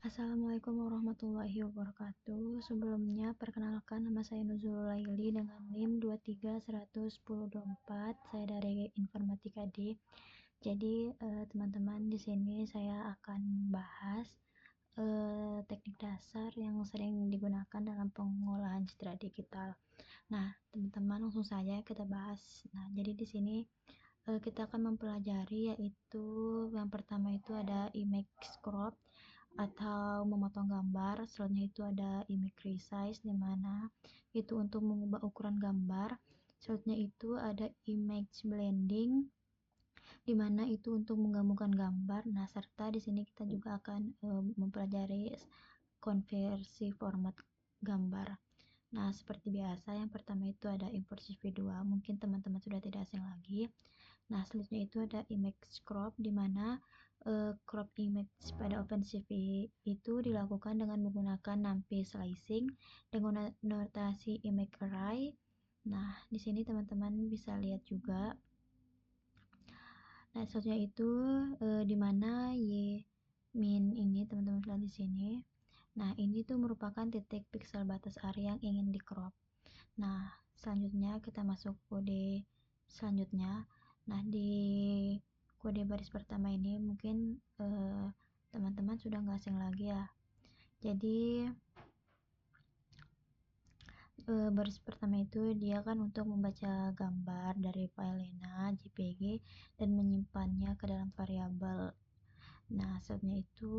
Assalamualaikum warahmatullahi wabarakatuh. Sebelumnya, perkenalkan nama saya Nuzulul Laili dengan NIM 231024. Saya dari Informatika D. Jadi, teman-teman, di sini saya akan membahas teknik dasar yang sering digunakan dalam pengolahan citra digital. Nah, teman-teman, langsung saja kita bahas. Nah, jadi di sini kita akan mempelajari yaitu yang pertama itu ada image crop atau memotong gambar. Selanjutnya itu ada image resize, di mana itu untuk mengubah ukuran gambar. Selanjutnya itu ada image blending, di mana itu untuk menggabungkan gambar. Nah, serta di sini kita juga akan mempelajari konversi format gambar. Nah, seperti biasa, yang pertama itu ada import CV2, mungkin teman-teman sudah tidak asing lagi. Nah, selanjutnya itu ada image crop, di mana crop image pada OpenCV itu dilakukan dengan menggunakan NumPy slicing dengan notasi image array. Nah, di sini teman-teman bisa lihat juga. Nah, selanjutnya itu di mana min ini teman-teman lihat di sini. Nah, ini tuh merupakan titik pixel batas area yang ingin di crop. Nah, selanjutnya kita masuk kode selanjutnya. Nah, di kode baris pertama ini mungkin teman-teman sudah nggak asing lagi ya. Jadi baris pertama itu dia kan untuk membaca gambar dari file Lena, JPG, dan menyimpannya ke dalam variabel. Nah, selanjutnya itu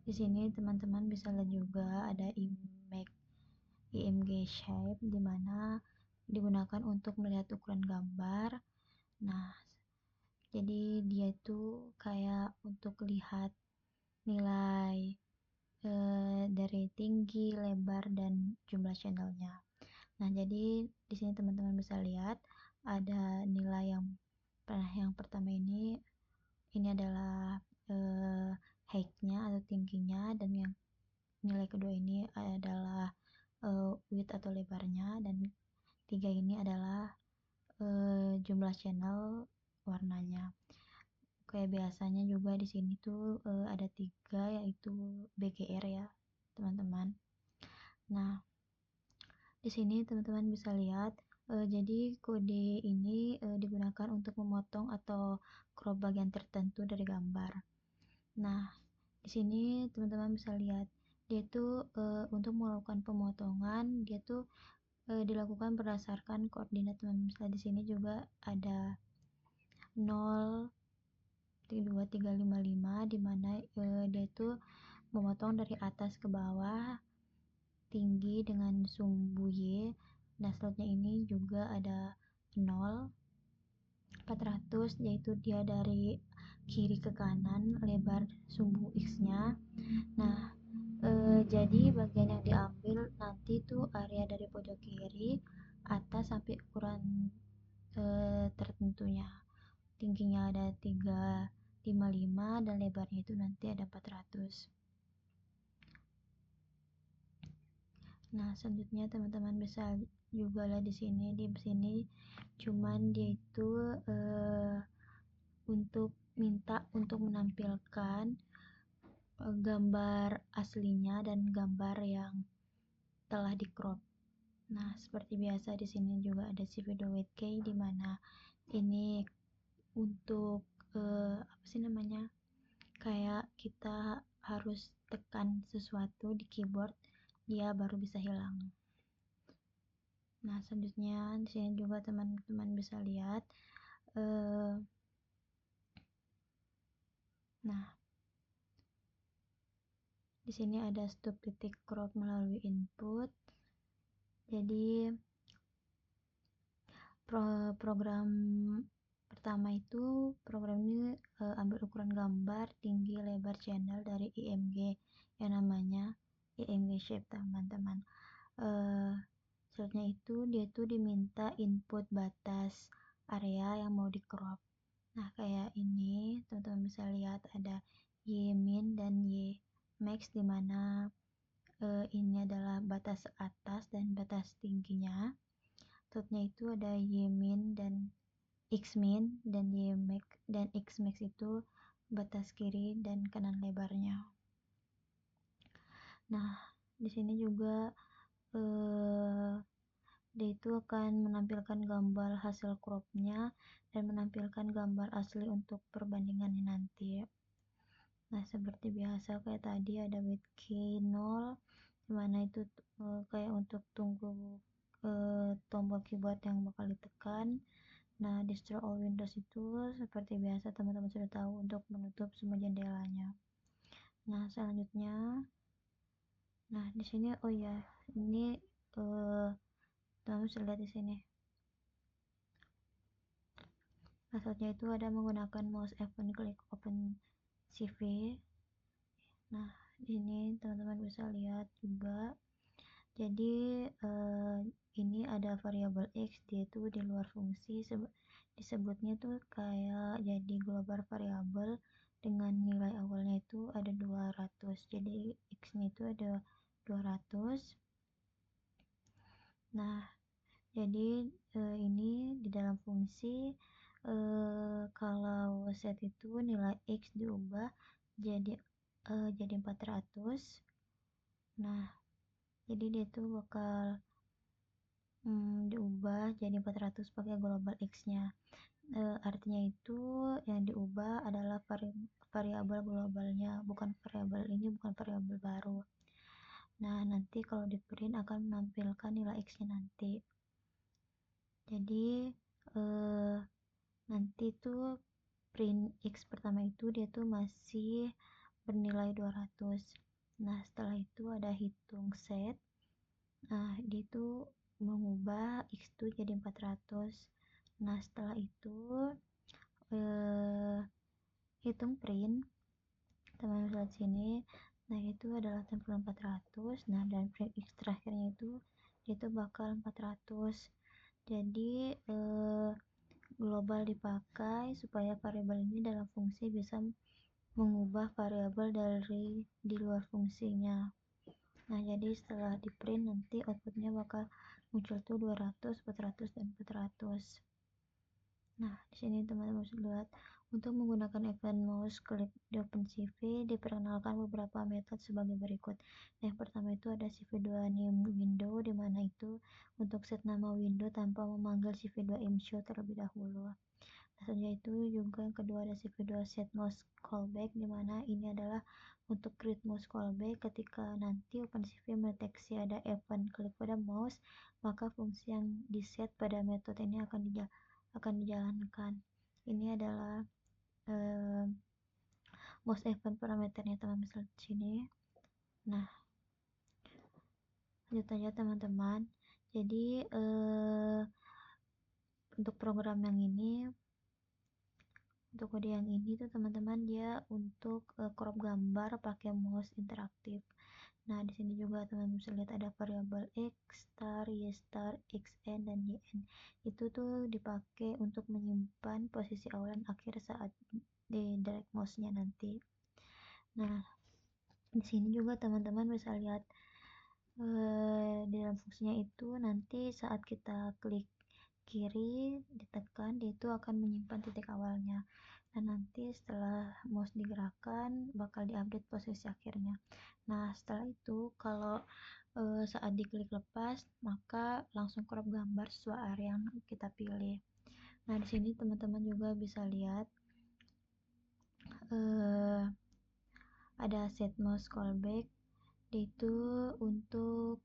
di sini teman-teman bisa lihat juga ada IMG shape, di mana digunakan untuk melihat ukuran gambar. Nah, jadi dia itu kayak untuk lihat nilai dari tinggi, lebar, dan jumlah channelnya. Nah, jadi di sini teman-teman bisa lihat ada nilai yang pertama ini adalah height-nya atau tingginya, dan yang nilai kedua ini adalah width atau lebarnya, dan tiga ini adalah jumlah channel warnanya. Kayak biasanya juga di sini tuh ada tiga, yaitu BGR ya teman-teman. Nah, di sini teman-teman bisa lihat jadi kode ini digunakan untuk memotong atau crop bagian tertentu dari gambar. Nah, di sini teman-teman bisa lihat dia tuh untuk melakukan pemotongan dia tuh dilakukan berdasarkan koordinat. Teman-teman bisa di sini juga ada 0, 2, 3, 5, 5, di mana dia itu memotong dari atas ke bawah tinggi dengan sumbu Y. Nah, selanjutnya ini juga ada 0, 400, yaitu dia dari kiri ke kanan lebar sumbu X nya. Nah, jadi bagian yang diambil nanti tuh area dari pojok kiri atas sampai ukuran tertentunya. Tingginya ada 355 dan lebarnya itu nanti ada 400. Nah, selanjutnya teman-teman bisa juga lah di sini cuman dia itu untuk minta untuk menampilkan gambar aslinya dan gambar yang telah di crop. Nah, seperti biasa di sini juga ada CV2 key, di mana ini untuk apa sih namanya? Kayak kita harus tekan sesuatu di keyboard dia baru bisa hilang. Nah, selanjutnya di sini juga teman-teman bisa lihat nah, di sini ada stop titik crop melalui input. Jadi program pertama itu program ini ambil ukuran gambar, tinggi, lebar channel dari IMG yang namanya IMG shape teman-teman. Selanjutnya itu dia tuh diminta input batas area yang mau di crop. Nah, kayak ini teman-teman bisa lihat ada Y min dan Y max, di mana ini adalah batas atas dan batas tingginya. Selanjutnya itu ada Y min dan X min, dan Y max dan X max itu batas kiri dan kanan lebarnya. Nah, di sini juga dia itu akan menampilkan gambar hasil cropnya dan menampilkan gambar asli untuk perbandingannya nanti. Nah, seperti biasa kayak tadi ada with key 0, dimana itu kayak untuk tunggu tombol keyboard yang bakal ditekan. Nah, destroy all windows itu seperti biasa teman-teman sudah tahu untuk menutup semua jendelanya. Nah, selanjutnya, nah di sini oh ya, ini teman-teman bisa lihat di sini. Passwordnya itu ada menggunakan mouse F1 klik open CV. Nah, di sini teman-teman bisa lihat juga. Jadi ini ada variabel x, dia itu di luar fungsi, disebutnya tuh kayak jadi global variabel dengan nilai awalnya itu ada 200. Jadi x-nya itu ada 200. Nah, jadi ini di dalam fungsi kalau set itu nilai x diubah jadi 400. Nah, jadi dia tuh bakal diubah jadi 400 pakai global x-nya. Artinya itu yang diubah adalah variabel globalnya, bukan variabel baru. Nah, nanti kalau di print akan menampilkan nilai x-nya nanti. Jadi nanti tuh print x pertama itu dia tuh masih bernilai 200. Nah, setelah itu ada hitung set. Nah, dia tuh mengubah x itu jadi 400. Nah, setelah itu hitung print, teman-teman lihat sini. Nah, itu adalah tempel 400. Nah, dan print x terakhirnya itu bakal 400. Jadi global dipakai supaya variabel ini dalam fungsi bisa mengubah variabel dari di luar fungsinya. Nah, jadi setelah di print nanti outputnya bakal muncul tuh 200, 400, dan 400. Nah, di sini teman-teman bisa lihat untuk menggunakan event mouse klik di OpenCV diperkenalkan beberapa metode sebagai berikut. Yang pertama itu ada CV2 name window, di mana itu untuk set nama window tanpa memanggil CV2 imshow terlebih dahulu. Selanjutnya itu juga yang kedua ada CV2 set mouse callback, di mana ini adalah untuk create mouse callback. Ketika nanti OpenCV mendeteksi ada event klik pada mouse, maka fungsi yang di set pada metode ini akan dijalankan. Ini adalah mouse event parameternya teman-teman di sini. Nah, lanjut aja teman-teman. Jadi untuk program yang ini, untuk kode yang ini tuh teman-teman dia untuk crop gambar pakai mouse interaktif. Nah, di sini juga teman-teman bisa lihat ada variabel x star, y star, xn, dan yn. Itu tuh dipakai untuk menyimpan posisi awal dan akhir saat di drag mouse-nya nanti. Nah, di sini juga teman-teman bisa lihat di dalam fungsinya itu nanti saat kita klik kiri ditekan, dia itu akan menyimpan titik awalnya. Dan nanti setelah mouse digerakkan bakal diupdate posisi akhirnya. Nah, setelah itu kalau saat diklik lepas maka langsung crop gambar sesuai area yang kita pilih. Nah, di sini teman-teman juga bisa lihat ada set mouse callback, itu untuk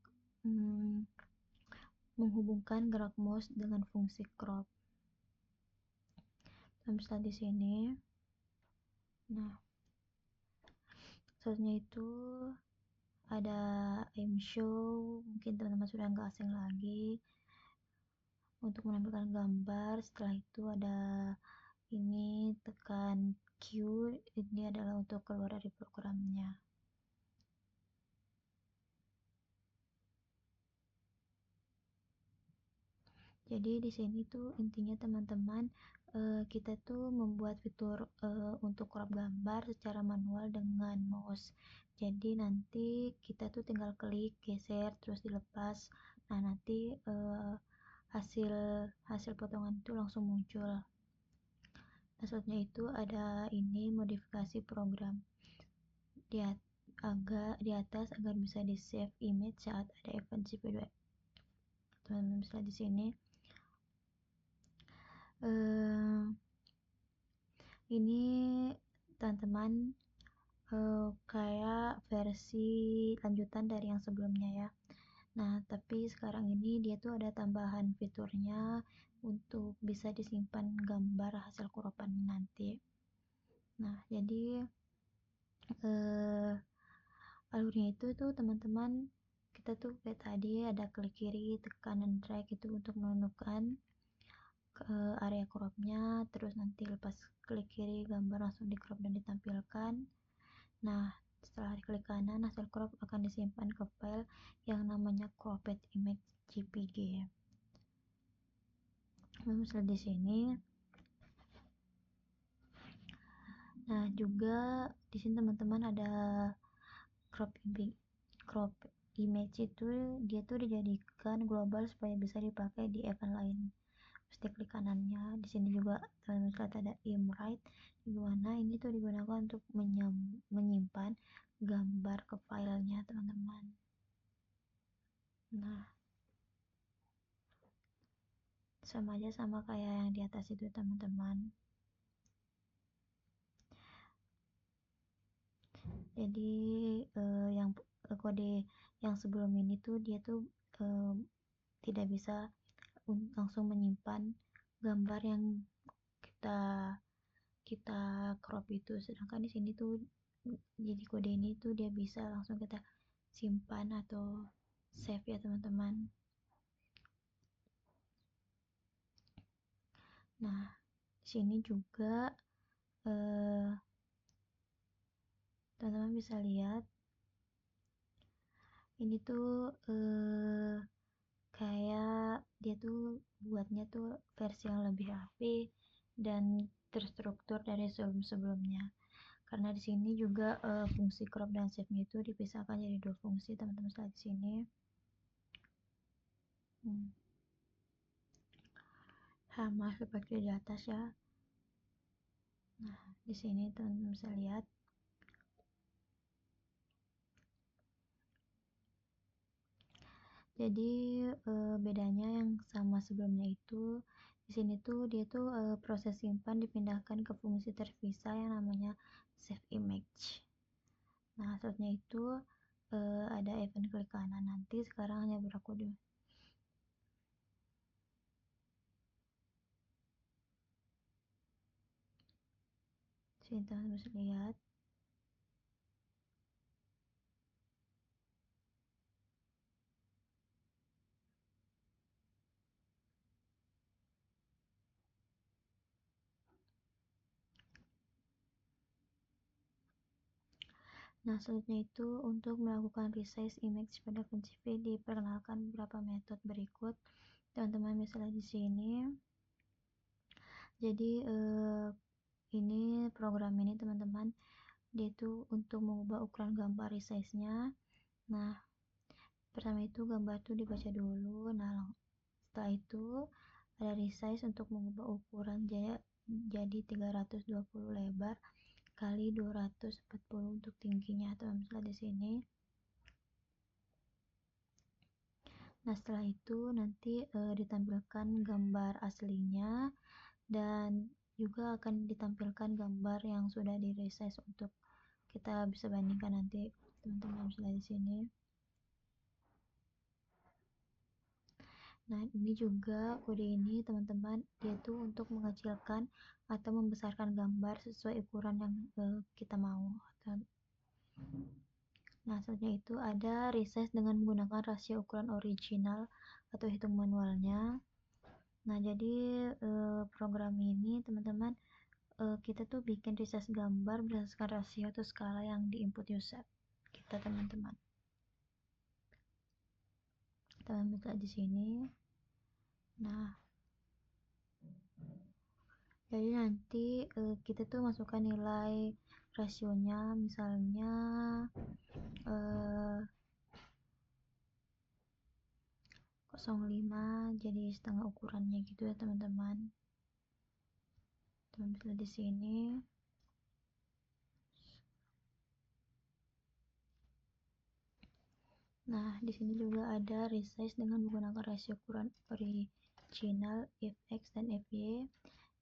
menghubungkan gerak mouse dengan fungsi crop. Bisa di sini. Nah, selanjutnya itu ada aim show, mungkin teman-teman sudah nggak asing lagi untuk menampilkan gambar. Setelah itu ada ini tekan Q, ini adalah untuk keluar dari programnya. Jadi di sini tuh intinya teman-teman kita tuh membuat fitur untuk crop gambar secara manual dengan mouse. Jadi nanti kita tuh tinggal klik, geser, terus dilepas. Nah, nanti hasil potongan itu langsung muncul. Nah, selanjutnya itu ada ini modifikasi program. Lihat agak di atas agar bisa di save image saat ada event CPU2. Teman-teman bisa lihat di sini. Ini teman-teman kayak versi lanjutan dari yang sebelumnya ya. Nah, tapi sekarang ini dia tuh ada tambahan fiturnya untuk bisa disimpan gambar hasil kuropan nanti. Nah, jadi alurnya itu tuh teman-teman, kita tuh kayak tadi ada klik kiri, tekan dan drag itu untuk menentukan ke area cropnya, terus nanti lepas klik kiri gambar langsung di crop dan ditampilkan. Nah, setelah klik kanan, hasil crop akan disimpan ke file yang namanya cropped image JPG. Misalnya di sini. Nah, juga di sini teman-teman ada crop image itu dia tuh dijadikan global supaya bisa dipakai di event lain. Pasti klik kanannya. Di sini juga teman-teman lihat ada imwrite, di mana ini tuh digunakan untuk menyimpan gambar ke filenya teman-teman. Nah, sama aja sama kayak yang di atas itu teman-teman. Jadi yang kode yang sebelum ini tuh dia tuh tidak bisa langsung menyimpan gambar yang kita kita crop itu, sedangkan di sini tuh jadi kode ini tuh dia bisa langsung kita simpan atau save ya teman-teman. Nah, di sini juga teman-teman bisa lihat ini tuh kayak dia tuh buatnya tuh versi yang lebih rapi dan terstruktur dari sebelum-sebelumnya. Karena di sini juga fungsi crop dan save-nya itu dipisahkan jadi dua fungsi, teman-teman lihat di sini. Sama seperti di atas ya. Nah, di sini teman-teman bisa lihat. Jadi bedanya yang sama sebelumnya itu di sini tuh dia tuh proses simpan dipindahkan ke fungsi terpisah yang namanya save image. Nah, selanjutnya itu ada event klik kanan, nanti sekarang hanya berlaku di sini, teman-teman bisa lihat. Nah, selanjutnya itu untuk melakukan resize image pada PNGP diperkenalkan beberapa metode berikut. Teman-teman bisa lihat di sini. Jadi ini program ini teman-teman dia itu untuk mengubah ukuran gambar resize-nya. Nah, pertama itu gambar itu dibaca dulu. Nah, setelah itu ada resize untuk mengubah ukuran jadi 320 lebar kali 240 untuk tingginya, teman-teman lihat di sini. Nah, setelah itu nanti ditampilkan gambar aslinya dan juga akan ditampilkan gambar yang sudah di resize untuk kita bisa bandingkan nanti, teman-teman bisa lihat di sini. Nah, ini juga kode ini teman-teman dia tuh untuk mengecilkan atau membesarkan gambar sesuai ukuran yang kita mau. Nah, selanjutnya itu ada resize dengan menggunakan rasio ukuran original atau hitung manualnya. Nah, jadi program ini teman-teman kita tuh bikin resize gambar berdasarkan rasio atau skala yang diinput user kita, teman-teman. Teman-teman bisa di sini. Nah, jadi nanti kita tuh masukkan nilai rasionya, misalnya 0,5 jadi setengah ukurannya gitu ya teman-teman. Teman bisa di sini. Nah, di sini juga ada resize dengan menggunakan rasio ukuran original fx dan fy,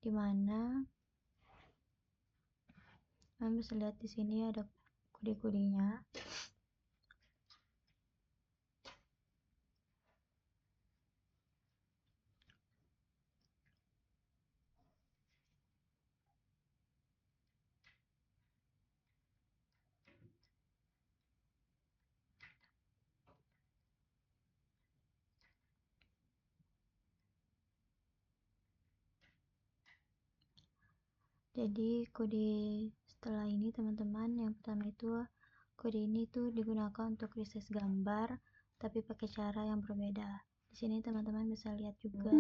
di mana kalian bisa lihat di sini ada kode-kodenya. Jadi kode setelah ini teman-teman, yang pertama itu kode ini tuh digunakan untuk resize gambar tapi pakai cara yang berbeda. Di sini teman-teman bisa lihat juga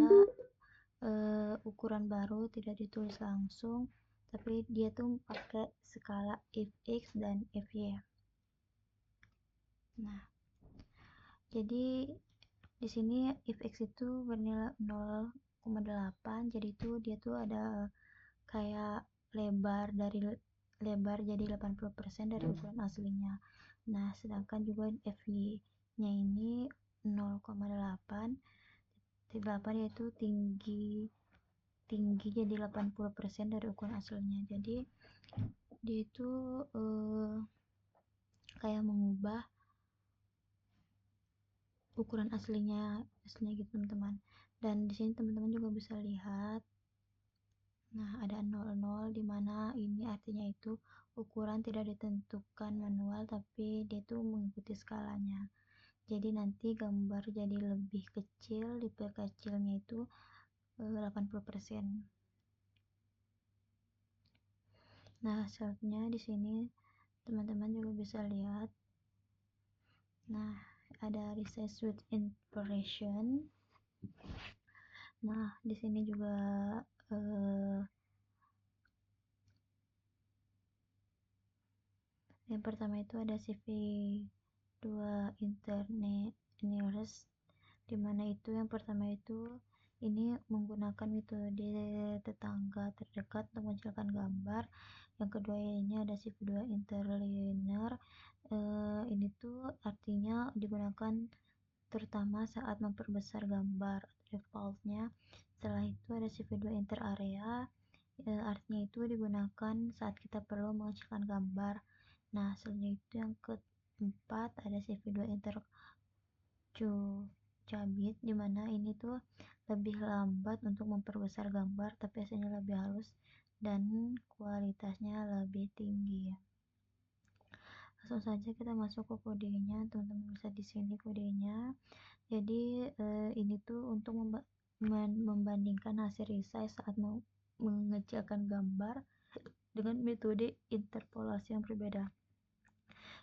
ukuran baru tidak ditulis langsung, tapi dia tuh pakai skala fx dan fy. Nah, jadi di sini fx itu bernilai 0,8, jadi itu dia tuh ada kayak lebar jadi 80% dari ukuran aslinya. Nah, sedangkan juga fy-nya ini 0,8, 8 yaitu tinggi jadi 80% dari ukuran aslinya. Jadi dia itu kayak mengubah ukuran aslinya gitu teman-teman. Dan di sini teman-teman juga bisa lihat, nah ada 00, dimana ini artinya itu ukuran tidak ditentukan manual tapi dia itu mengikuti skalanya. Jadi nanti gambar jadi lebih kecil, diperkecilnya itu 80%. Nah, selanjutnya di sini teman-teman juga bisa lihat, nah ada resize with impression. Nah, di sini juga yang pertama itu ada CV2 Interneers, dimana itu yang pertama itu ini menggunakan metode tetangga terdekat untuk menghasilkan gambar. Yang kedua ini ada CV2 Interlinear, ini tuh artinya digunakan terutama saat memperbesar gambar defaultnya. Setelah itu ada CV2 Interarea, artinya itu digunakan saat kita perlu menghasilkan gambar. Nah, selanjutnya itu yang keempat ada CV2 Intercubit, dimana ini tuh lebih lambat untuk memperbesar gambar tapi hasilnya lebih halus dan kualitasnya lebih tinggi. Langsung saja kita masuk ke kodenya, teman-teman bisa di sini kodenya. Jadi ini tuh untuk membandingkan hasil resize saat mengecilkan gambar dengan metode interpolasi yang berbeda.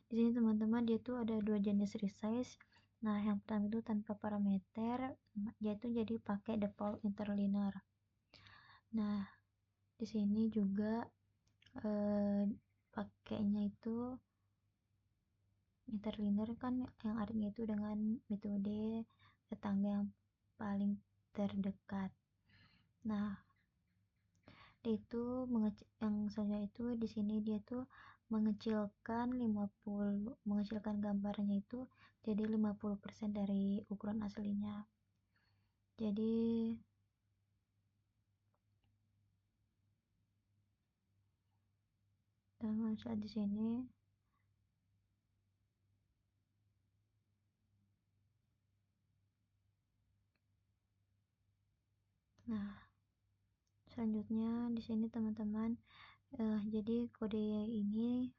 Di sini teman-teman dia tuh ada dua jenis resize. Nah, yang pertama itu tanpa parameter, yaitu jadi pakai default interlinear. Nah, di sini juga pakainya itu interlinear kan yang artinya itu dengan metode tetangga yang paling terdekat. Nah, itu yang selanjutnya itu di sini dia tuh mengecilkan gambarnya itu jadi 50% dari ukuran aslinya. Jadi teman-teman lihat di sini. Nah, selanjutnya di sini teman-teman, jadi kode ini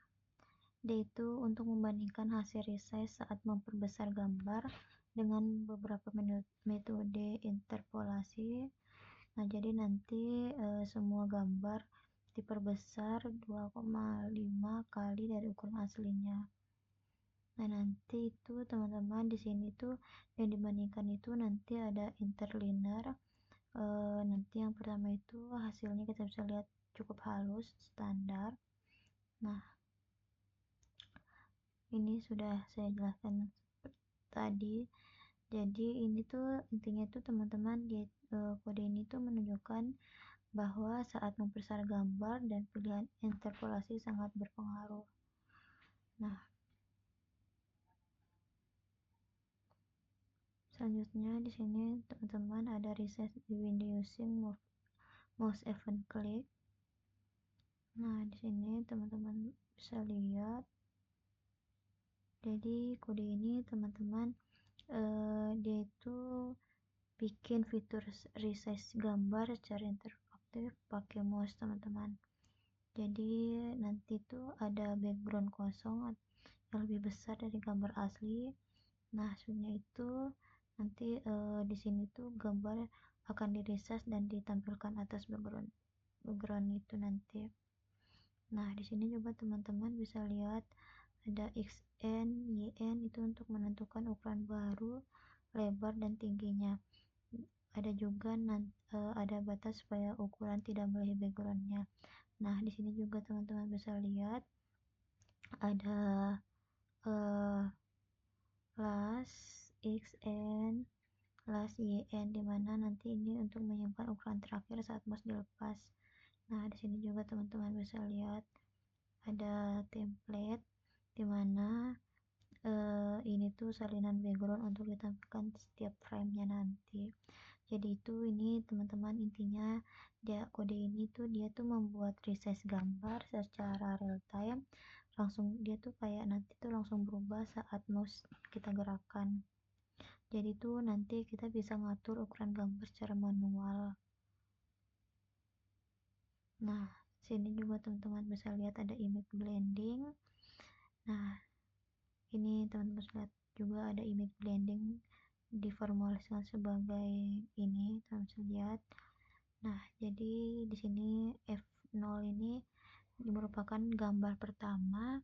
dia itu untuk membandingkan hasil resize saat memperbesar gambar dengan beberapa metode interpolasi. Nah, jadi nanti semua gambar diperbesar 2,5 kali dari ukuran aslinya. Nah, nanti itu teman-teman di sini tuh yang dibandingkan itu nanti ada interlinear. Nanti yang pertama itu hasilnya kita bisa lihat cukup halus, standar. Nah, ini sudah saya jelaskan tadi. Jadi ini tuh intinya tuh teman-teman di kode ini tuh menunjukkan bahwa saat membesar gambar dan pilihan interpolasi sangat berpengaruh. Nah, Selanjutnya di sini teman-teman ada resize the window using mouse event click. Nah, di sini teman-teman bisa lihat. Jadi kode ini teman-teman dia itu bikin fitur resize gambar secara interaktif pakai mouse teman-teman. Jadi nanti tuh ada background kosong yang lebih besar dari gambar asli. Nah, hasilnya itu nanti di sini tuh gambar akan di-resize dan ditampilkan atas background itu nanti. Nah, di sini juga teman-teman bisa lihat ada XN, YN itu untuk menentukan ukuran baru, lebar dan tingginya. Ada juga ada batas supaya ukuran tidak melebihi backgroundnya. Nah, di sini juga teman-teman bisa lihat ada las XN, las YN, dimana nanti ini untuk menyimpan ukuran terakhir saat mouse dilepas. Nah, di sini juga teman-teman bisa lihat ada template dimana ini tuh salinan background untuk ditampilkan setiap framenya nanti. Jadi itu ini teman-teman intinya kode ini tuh dia tuh membuat resize gambar secara real time, langsung dia tuh kayak nanti tuh langsung berubah saat mouse kita gerakan. Jadi tuh nanti kita bisa ngatur ukuran gambar secara manual. Nah, sini juga teman-teman bisa lihat ada image blending. Nah, ini teman-teman bisa lihat juga ada image blending diformulasikan sebagai ini, teman-teman bisa lihat. Nah, jadi di sini F0 ini merupakan gambar pertama,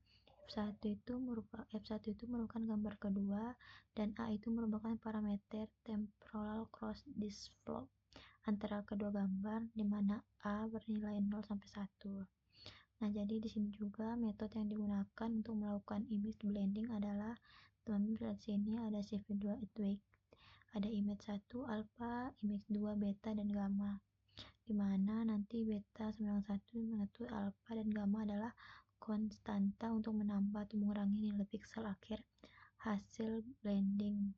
F1 itu merupakan gambar kedua, dan A itu merupakan parameter temporal cross dissolve antara kedua gambar, di mana A bernilai 0 sampai 1. Nah, jadi di sini juga metode yang digunakan untuk melakukan image blending adalah teman-teman lihat sini ada CV2 Edwig, ada image 1 alpha, image 2 beta dan gamma, dimana nanti beta 91 alpha dan gamma adalah konstanta untuk menambah atau mengurangi nilai pixel akhir hasil blending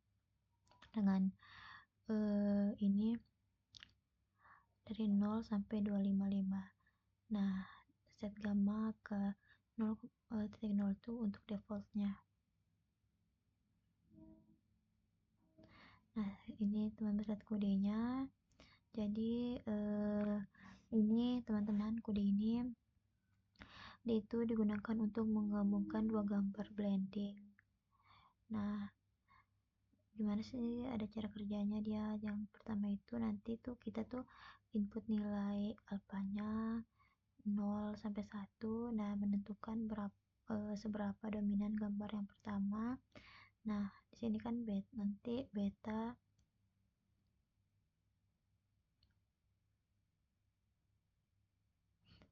dengan ini dari 0 sampai 255. Nah, set gamma ke 0.0 itu untuk defaultnya. Nah, ini teman-teman lihat kodenya. Jadi ini teman-teman kode ini dia itu digunakan untuk menggabungkan dua gambar blending. Nah, gimana sih ada cara kerjanya dia? Yang pertama itu nanti tuh kita tuh input nilai alfanya 0 sampai 1, nah menentukan seberapa dominan gambar yang pertama. Nah, di sini kan nanti beta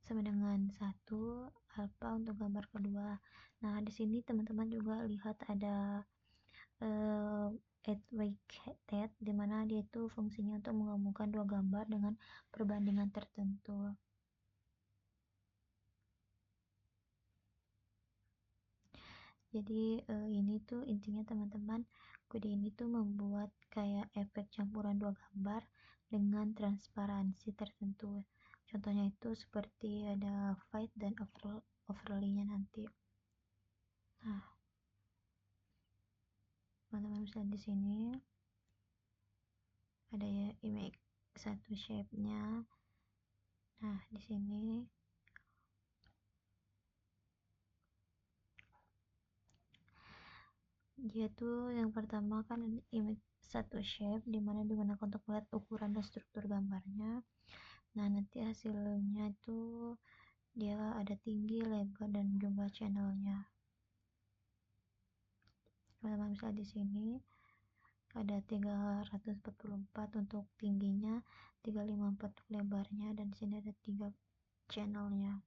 sama dengan 1, alpha untuk gambar kedua. Nah, di sini teman-teman juga lihat ada weighted, dimana dia itu fungsinya untuk menggabungkan dua gambar dengan perbandingan tertentu. Jadi ini tuh intinya teman-teman, kode ini tuh membuat kayak efek campuran dua gambar dengan transparansi tertentu. Contohnya itu seperti ada fade dan overlay-nya nanti. Nah, teman-teman bisa di sini ada ya image satu shape-nya. Nah, di sini dia tuh yang pertama kan image satu shape dimana digunakan untuk melihat ukuran dan struktur gambarnya. Nah, nanti hasilnya itu dia ada tinggi, lebar, dan jumlah channelnya. Teman-teman bisa di sini ada 344 untuk tingginya, 354 untuk lebarnya, dan di sini ada 3 channelnya.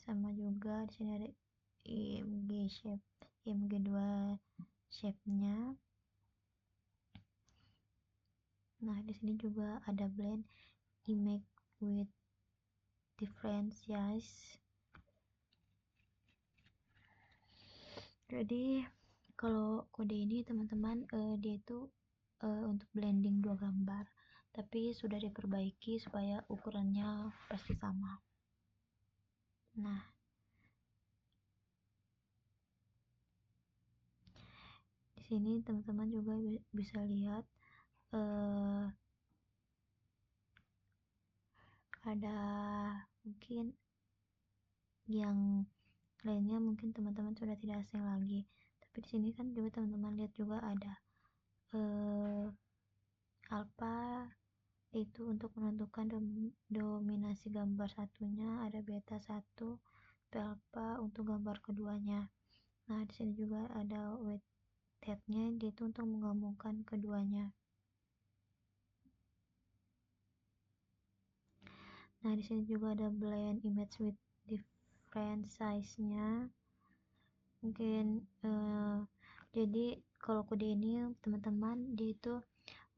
Sama juga di sini ada IMG shape, IMG 2 shape-nya. Nah, di sini juga ada blend image with different size. Jadi kalau kode ini teman-teman dia itu untuk blending dua gambar, tapi sudah diperbaiki supaya ukurannya pasti sama. Nah, di sini teman-teman juga bisa lihat ada mungkin yang lainnya, mungkin teman-teman sudah tidak asing lagi, tapi di sini kan juga teman-teman lihat juga ada alpha, itu untuk menentukan dominasi gambar satunya, ada beta 1, alpha untuk gambar keduanya. Nah, di sini juga ada weighted-nya, itu untuk menggabungkan keduanya. Nah, di sini juga ada blend image with different size-nya. Mungkin jadi kalau kode ini teman-teman, dia itu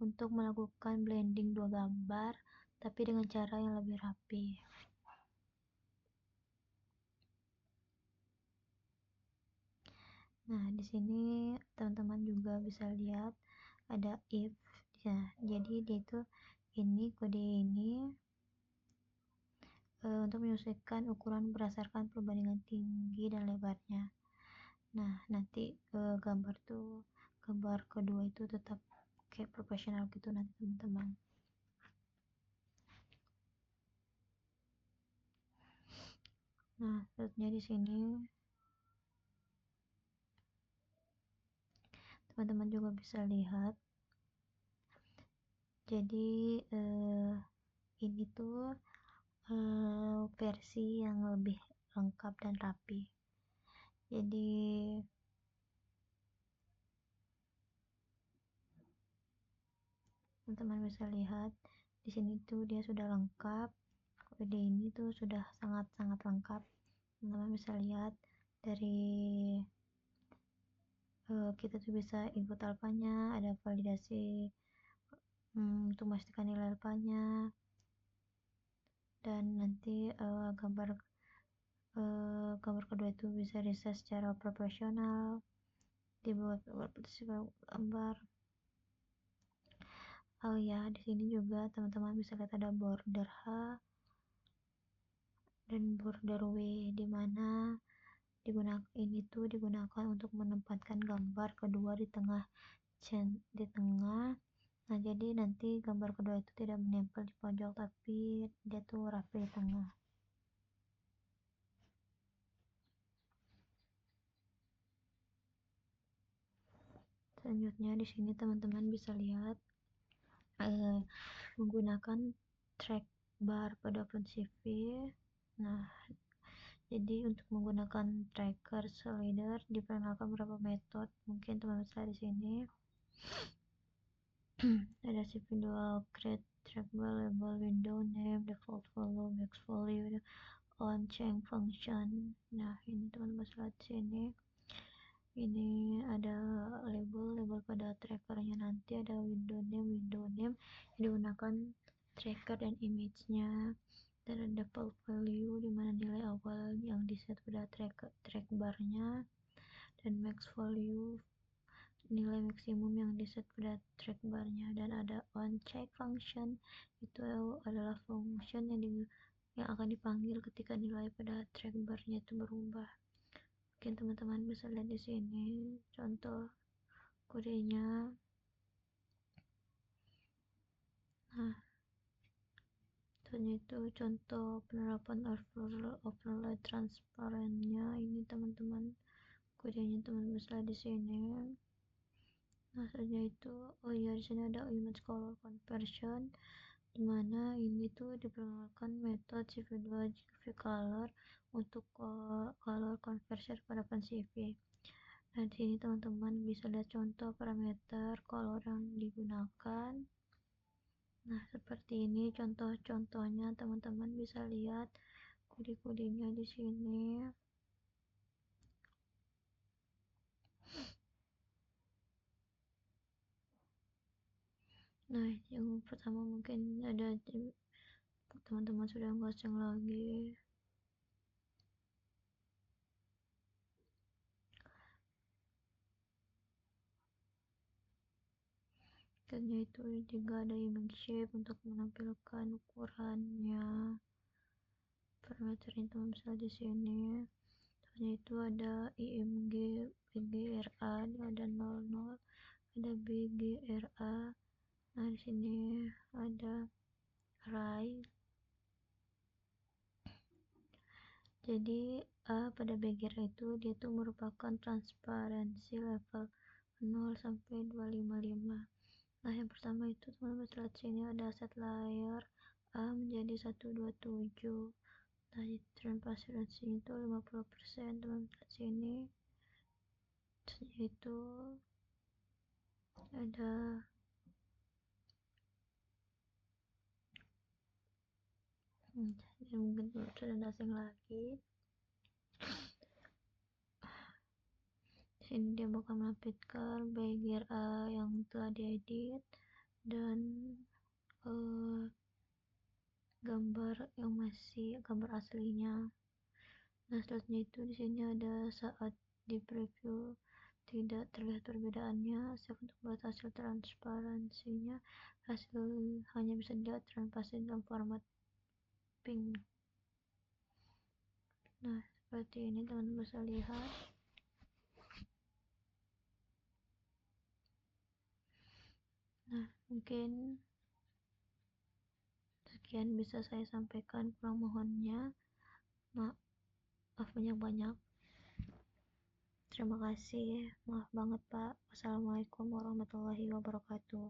untuk melakukan blending dua gambar tapi dengan cara yang lebih rapi. Nah, di sini teman-teman juga bisa lihat ada if ya. Jadi dia itu kode ini untuk menyesuaikan ukuran berdasarkan perbandingan tinggi dan lebarnya. Nah, nanti gambar kedua itu tetap kayak profesional gitu nanti teman-teman. Nah, selanjutnya di sini teman-teman juga bisa lihat. Jadi ini tuh versi yang lebih lengkap dan rapi. Jadi teman-teman bisa lihat di sini tuh dia sudah lengkap. Kode ini tuh sudah sangat-sangat lengkap. Teman-teman bisa lihat dari kita tuh bisa input alfanya, ada validasi untuk memastikan nilai alfanya, dan nanti gambar kedua itu bisa riset secara proporsional, dibuat gambar. Oh ya, di sini juga teman-teman bisa lihat ada border H dan border W, di mana ini tuh digunakan untuk menempatkan gambar kedua di tengah. Nah, jadi nanti gambar kedua itu tidak menempel di pojok, tapi dia tuh rapi di tengah. Selanjutnya di sini teman-teman bisa lihat menggunakan track bar pada OpenCV. Nah, jadi untuk menggunakan tracker slider diperkenalkan beberapa metode. Mungkin teman-teman bisa di sini ada CV dual, create track bar, label, window name, default value, max value, on change function. Nah, ini teman-teman bisa lihat di sini. Ini ada label pada trackernya, nanti ada window name digunakan tracker dan image-nya, dan ada default value dimana nilai awal yang diset pada track barnya, dan max value nilai maksimum yang diset pada track barnya, dan ada on check function, itu adalah function yang akan dipanggil ketika nilai pada track barnya itu berubah. Mungkin teman-teman bisa lihat di sini contoh kodenya. Nah, itu contoh penerapan overlay transparannya. Ini teman-teman kodenya, teman bisa lihat di sini. Nah, itu oh ya, di sini ada image color conversion, dimana ini tuh diperkenalkan metode CV2 GV color untuk color conversion pada OpenCV. Nah, di sini teman-teman bisa lihat contoh parameter color yang digunakan. Nah, seperti ini contoh-contohnya, teman-teman bisa lihat kode-kodenya di sini. Nah, yang pertama mungkin ada teman-teman sudah nggak asing lagi. Selanjutnya itu juga ada image shape untuk menampilkan ukurannya, parameter itu misalnya di sini. Selanjutnya itu ada IMG, BGRA, ini ada 00, ada BGRA. Nah di sini ada rise. Jadi pada BGRA itu dia tuh merupakan transparansi level 0 sampai 255. Nah yang pertama itu teman-teman lihat sini ada set layer A menjadi 127. Nah transparansi itu 50%, teman-teman lihat sini. Itu ada jadi mungkin sudah asing lagi. Sini dia bakal menampilkan BGRA yang telah diedit dan gambar yang masih gambar aslinya. Nah selanjutnya itu di sini ada saat di preview tidak terlihat perbedaannya. Save untuk buat hasil transparansinya, hasil hanya bisa dilihat transparansi dalam format pink. Nah seperti ini teman-teman bisa lihat. Nah mungkin sekian bisa saya sampaikan, kurang mohonnya maaf banyak-banyak. Terima kasih, maaf banget Pak. Wassalamualaikum warahmatullahi wabarakatuh.